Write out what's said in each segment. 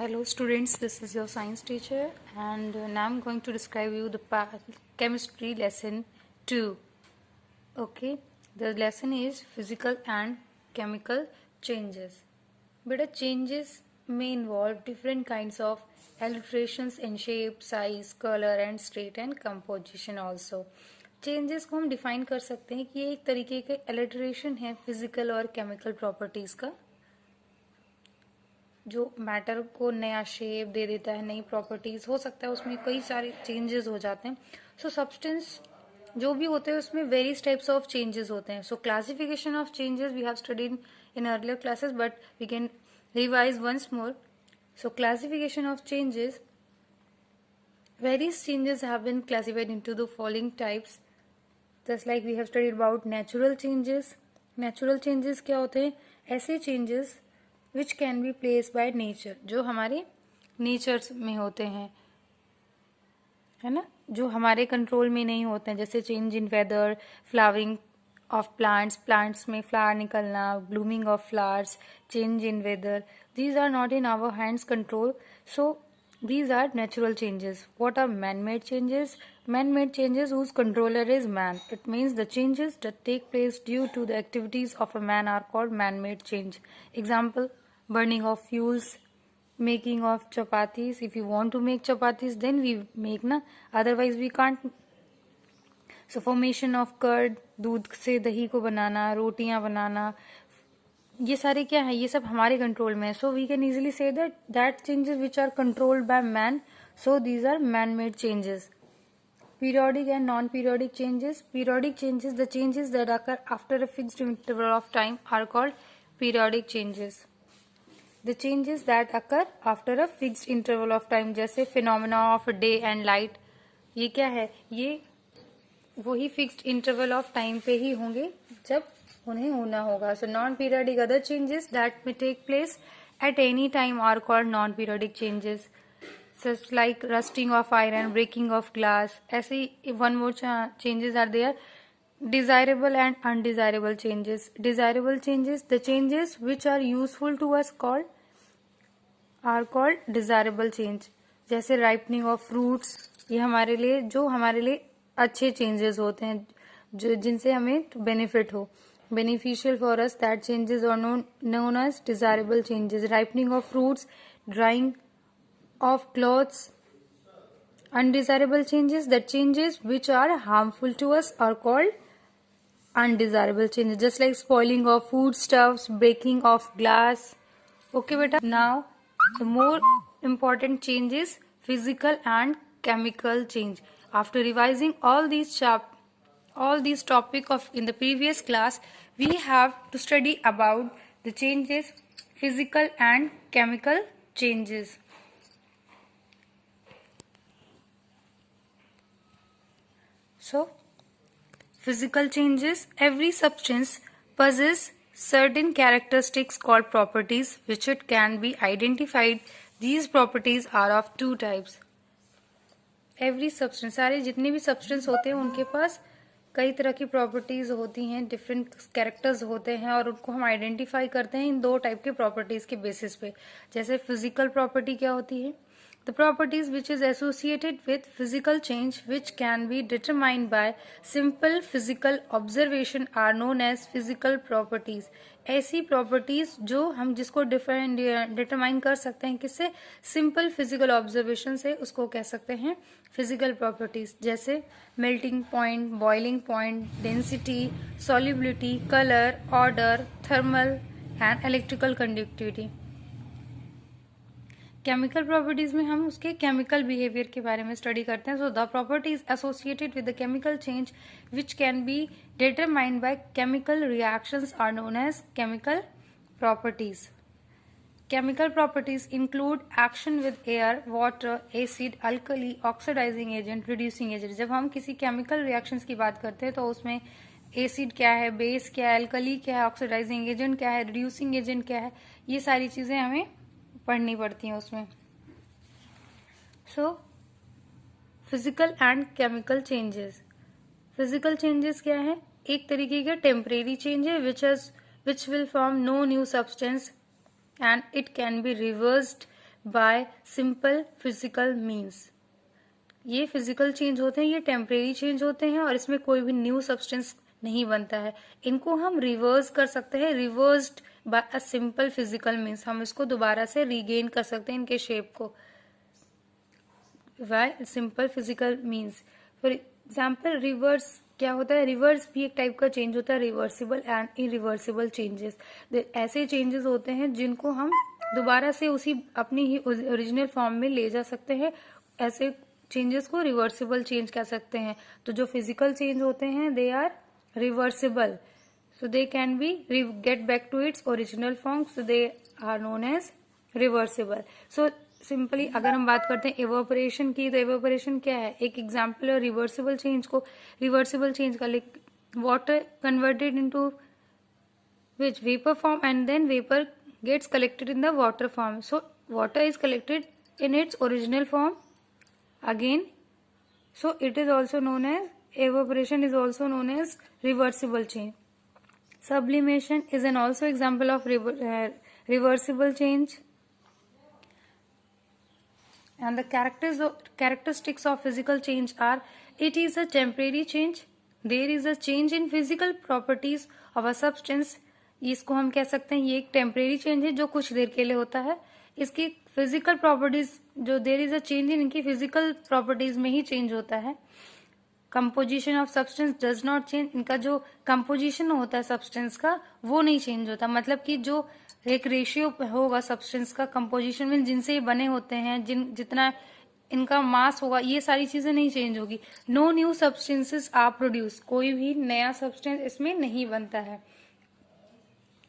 Hello students, this is your science teacher and now I'm going to describe you the chemistry lesson 2. Okay, the lesson is physical and chemical changes. But changes may involve different kinds of alterations in shape, size, color and state and composition also. Changes को हम define कर सकते हैं कि ये एक तरीके के अल्टरेशन है फिजिकल और केमिकल प्रॉपर्टीज का, जो मैटर को नया शेप दे देता है, नई प्रॉपर्टीज हो सकता है, उसमें कई सारे चेंजेस हो जाते हैं. सो सब्सटेंस जो भी होते हैं उसमें वेरियस टाइप्स ऑफ चेंजेस होते हैं. So classification of changes we have studied in earlier classes but we can revise once more. So classification of changes, various changes have been classified into the following types. Just like we have studied about natural changes. Natural changes क्या होते हैं? ऐसे changes which can be placed by nature, जो हमारे nature में होते हैं, है ना, जो हमारे कंट्रोल में नहीं होते हैं. जैसे change in weather, flowering of plants, plants में फ्लावर निकलना, blooming of flowers, change in weather. These are not in our hands control. So these are natural changes. What are man-made changes? Man-made changes whose controller is man. It means the changes that take place due to the activities of a man are called man-made change. Example, burning of fuels, making of chapatis. If you want to make chapatis, then we make na. Otherwise, we can't. So formation of curd, दूध से दही को बनाना, रोटियां बनाना, ये सारे क्या है, ये सब हमारे कंट्रोल में है. सो वी कैन इजीली से that changes which are controlled by man. So these are man made changes. Periodic and non periodic changes. Periodic changes, the changes that occur after a fixed interval of time are called periodic changes. The changes that occur after a fixed interval of time, जैसे phenomena of day and light, ये क्या है, ये वही fixed interval of time पे ही होंगे जब उन्हें होना होगा. So non periodic other changes that may take place at any time are called non periodic changes, such like rusting of iron, breaking of glass. ऐसे one more changes are there. Desirable and undesirable changes. Desirable changes, the changes which are useful to us are called desirable change. जैसे ripening of fruits, ये हमारे लिए अच्छे changes होते हैं, जो जिनसे हमें बेनिफिट हो, beneficial for us. That changes are known as desirable changes. Ripening of fruits, drying of clothes. Undesirable changes, the changes which are harmful to us are called undesirable changes, just like spoiling of foodstuffs, breaking of glass. Okay beta, now the more important changes, physical and chemical change. After revising all these topic of in the previous class, we have to study about the changes, physical and chemical changes. So physical changes, every substance possesses certain characteristics called properties which it can be identified. These properties are of two types. Every substance, सारे जितने भी substance होते हैं उनके पास कई तरह की properties होती हैं, डिफरेंट कैरेक्टर्स होते हैं, और उनको हम आइडेंटिफाई करते हैं इन दो टाइप के प्रॉपर्टीज के बेसिस पे. जैसे फिजिकल प्रॉपर्टी क्या होती है, the properties which is associated with physical change which can be determined by simple physical observation are known as physical properties. ऐसी प्रॉपर्टीज जो हम जिसको डिटरमाइन कर सकते हैं किससे, सिंपल फिजिकल ऑब्जर्वेशन से, उसको कह सकते हैं फिजिकल प्रॉपर्टीज. जैसे melting point, boiling point, density, solubility, colour, order, thermal and electrical conductivity. Chemical properties में हम उसके केमिकल बिहेवियर के बारे में स्टडी करते हैं. So the properties associated with the chemical change which can be determined by chemical reactions are known as chemical properties. Chemical properties include action with air, water, acid, alkali, oxidizing agent, reducing agent. जब हम किसी chemical reactions की बात करते हैं तो उसमें acid क्या है, बेस क्या है, अल्कली क्या है, ऑक्सीडाइजिंग एजेंट क्या है, रिड्यूसिंग एजेंट क्या है, ये सारी चीजें हमें पढ़नी पड़ती हैं उसमें. So physical and chemical changes. Physical changes क्या है, एक तरीके का टेम्परेरी चेंज है which will form no new substance and it can be reversed by simple physical means. ये फिजिकल चेंज होते हैं, ये टेम्परेरी चेंज होते हैं और इसमें कोई भी न्यू सब्सटेंस नहीं बनता है। इनको हम रिवर्स कर सकते हैं, reversed bye a simple physical means. हम इसको दोबारा से रीगेन कर सकते हैं इनके शेप को bye simple physical means. For example reverse क्या होता है, रिवर्स भी एक टाइप का चेंज होता है, रिवर्सिबल एंड इरिवर्सिबल चेंजेस। ऐसे चेंजेस होते हैं जिनको हम दोबारा से उसी अपनी ही ओरिजिनल फॉर्म में ले जा सकते हैं। ऐसे चेंजेस को रिवर्सिबल चेंज कह सकते हैं। तो जो फिजिकल चेंज होते हैं they are reversible, so they can be get back to its original form, so they are known as reversible. So simply अगर हम बात करते हैं एवोपरेशन की, तो एवोपरेशन क्या है, एक एग्जाम्पल है रिवर्सिबल चेंज को, रिवर्सिबल चेंज का। Like water converted into which vapour form and then vapour gets collected in the water form, so water is collected in its original form again, so it is also known as evaporation is also known as reversible change. Sublimation is an also example of reversible change. And the characteristics of physical change are: it is a temporary change, there is a change in physical properties of a substance. इसको हम कह सकते हैं ये एक temporary change है जो कुछ देर के लिए होता है। इसकी फिजिकल प्रॉपर्टीज जो there is a change in इनकी फिजिकल प्रॉपर्टीज में ही चेंज होता है। Composition of substance does not change, इनका जो कंपोजिशन होता है सब्सटेंस का वो नहीं चेंज होता। मतलब कि जो एक रेशियो होगा सब्सटेंस का कंपोजिशन में जिनसे ये बने होते हैं, जितना इनका मास होगा, ये सारी चीजें नहीं चेंज होगी। No new substances are produce, कोई भी नया सब्सटेंस इसमें नहीं बनता है।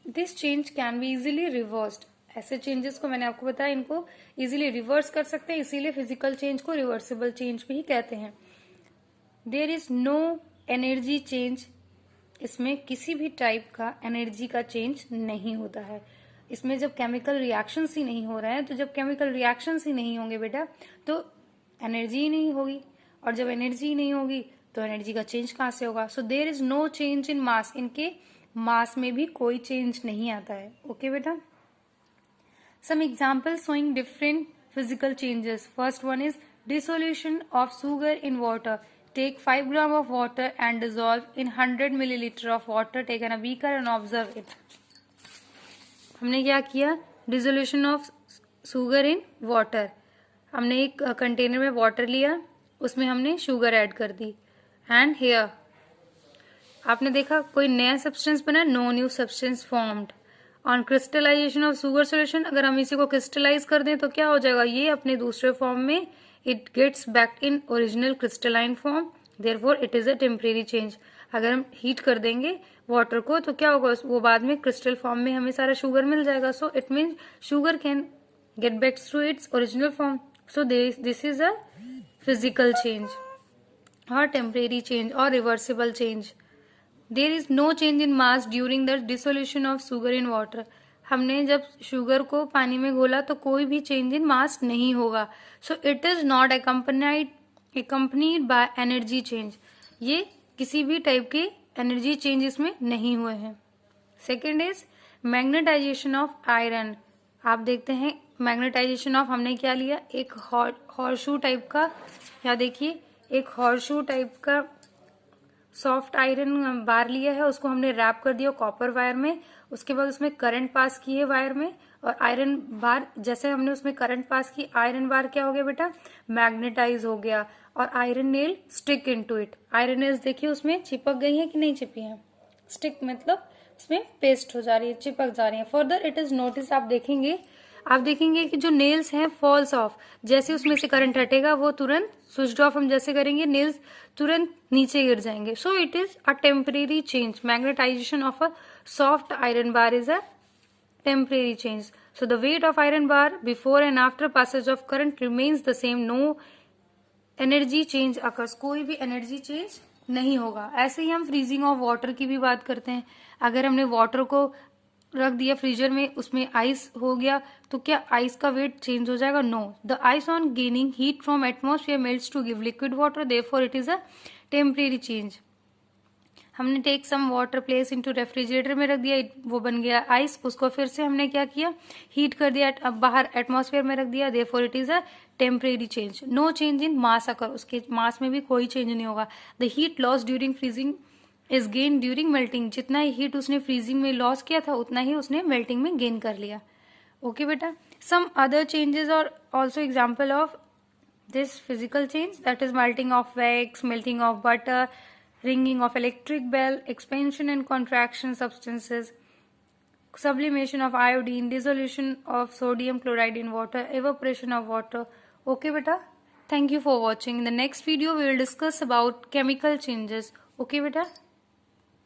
This change can be easily reversed, ऐसे चेंजेस को मैंने आपको बताया इनको इजीली रिवर्स कर सकते हैं, इसीलिए फिजिकल चेंज को रिवर्सिबल चेंज भी कहते हैं। There is no energy change, इसमें किसी भी टाइप का एनर्जी का चेंज नहीं होता है। इसमें जब केमिकल रिएक्शंस ही नहीं हो रहे हैं, तो जब केमिकल रिएक्शंस ही नहीं होंगे बेटा तो एनर्जी ही नहीं होगी, और जब एनर्जी ही नहीं होगी तो एनर्जी का चेंज कहाँ से होगा। So there is no change in mass, इनके मास में भी कोई चेंज नहीं आता है। ओके बेटा, some examples showing different physical changes. First one is dissolution of sugar in water. Take 5 gram of water and dissolve in 100 milliliter of water. Take in a beaker and observe it. हमने क्या किया, dissolution of sugar in water. हमने एक container में water लिया, उसमें हमने sugar add कर दी, एंड हियर आपने देखा कोई नया सब्सटेंस बना, no new substance formed. On crystallisation of sugar solution, अगर हम इसी को क्रिस्टलाइज कर दें तो क्या हो जाएगा, ये अपने दूसरे फॉर्म में it gets back in original crystalline form, therefore it is a temporary change. अगर हम हीट कर देंगे वाटर को तो क्या होगा, वो बाद में क्रिस्टल फॉर्म में हमें सारा शुगर मिल जाएगा। So it means sugar can get back to its original form. So this is a physical change और टेम्परेरी चेंज और reversible change. There is no change in mass during the dissolution of sugar in water. हमने जब sugar को पानी में घोला तो कोई भी चेंज इन मास नहीं होगा। सो it is not accompanied by energy change, ये किसी भी टाइप के एनर्जी चेंज इसमें नहीं हुए हैं। Second is magnetisation of iron. आप देखते हैं मैग्नेटाइजेशन ऑफ, हमने क्या लिया, एक हॉर्शू टाइप का, या देखिए एक हॉर्शू टाइप का सॉफ्ट आयरन बार लिया है, उसको हमने रैप कर दिया कॉपर वायर में, उसके बाद उसमें करंट पास की है वायर में, और आयरन बार जैसे हमने उसमें करंट पास की, आयरन बार क्या हो गया बेटा, मैग्नेटाइज हो गया, और iron nail stick into it. Iron nails देखिए उसमें चिपक गई है कि नहीं चिपकी है, स्टिक मतलब उसमें पेस्ट हो जा रही है, चिपक जा रही है। फर्दर इट इज नोटिस, आप देखेंगे कि जो नेल्स हैं फॉल्स ऑफ, जैसे उसमें से करंट हटेगा वो तुरंत स्विच ऑफ हम जैसे करेंगे नेल्स तुरंत नीचे गिर जाएंगे। So it is a temporary change. Magnetization of a soft iron bar is a temporary change. So the weight of iron bar before and after passage of current remains the same. No energy change occurs. कोई भी energy change नहीं होगा। ऐसे ही हम freezing of water की भी बात करते हैं। अगर हमने वाटर को रख दिया फ्रीजर में, उसमें आइस हो गया, तो क्या आइस का वेट चेंज हो जाएगा? No. The ice on gaining heat from atmosphere melts to give liquid water, therefore it is a temporary change. हमने take some water place into refrigerator में रख दिया, वो बन गया आइस, उसको फिर से हमने क्या किया, हीट कर दिया, अब बाहर एटमॉस्फेयर में रख दिया, therefore it is a temporary change. No change in mass occur, उसके मास में भी कोई चेंज नहीं होगा। The heat loss during freezing is gain during melting, जितना ही हीट उसने फ्रीजिंग में लॉस किया था उतना ही उसने मेल्टिंग में गेन कर लिया। ओके बेटा, सम अदर चेंजेस और also example of this physical change, that is melting of wax, melting of butter, ringing of electric bell, expansion and contraction substances, sublimation of iodine, dissolution of sodium chloride in water, evaporation of water. Okay beta, thank you for watching. In the next video we will discuss about chemical changes. Okay beta.